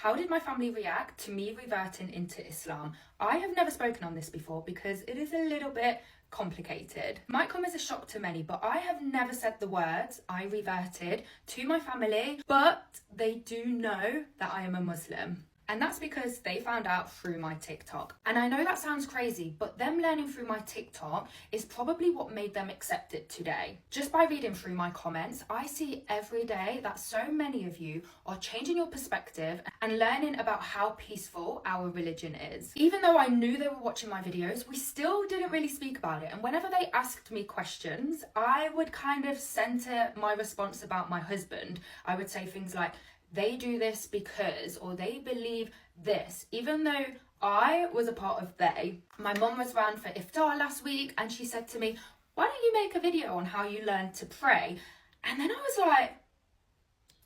How did my family react to me reverting into Islam? I have never spoken on this before because it is a little bit complicated. Might come as a shock to many, but I have never said the words I reverted to my family, but they do know that I am a Muslim. And that's because they found out through my TikTok. And I know that sounds crazy, but them learning through my TikTok is probably what made them accept it today. Just by reading through my comments, I see every day that so many of you are changing your perspective and learning about how peaceful our religion is. Even though I knew they were watching my videos, we still didn't really speak about it. And whenever they asked me questions, I would kind of center my response about my husband. I would say things like, they do this because, or they believe this, even though I was a part of they. My mum was round for iftar last week and she said to me, why don't you make a video on how you learn to pray? And then I was like,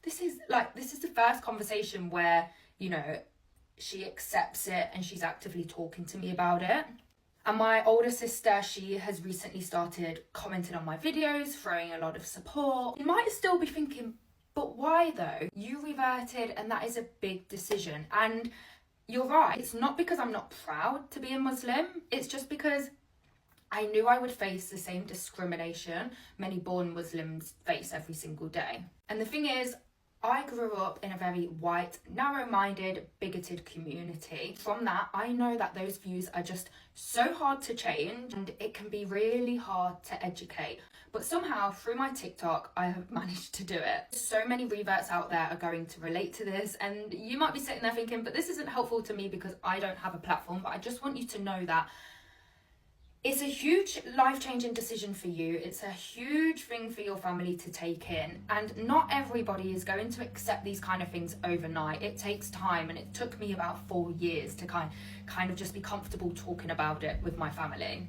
this is the first conversation where, you know, she accepts it and she's actively talking to me about it. And my older sister, she has recently started commenting on my videos, throwing a lot of support. You might still be thinking, but why though? You reverted and that is a big decision. And you're right, it's not because I'm not proud to be a Muslim, it's just because I knew I would face the same discrimination many born Muslims face every single day. And the thing is, I grew up in a very white, narrow-minded, bigoted community. From that, I know that those views are just so hard to change and it can be really hard to educate. But somehow, through my TikTok, I have managed to do it. So many reverts out there are going to relate to this, and you might be sitting there thinking, but this isn't helpful to me because I don't have a platform. But I just want you to know that it's a huge life-changing decision for you. It's a huge thing for your family to take in. And not everybody is going to accept these kind of things overnight. It takes time, and it took me about 4 years to kind of just be comfortable talking about it with my family.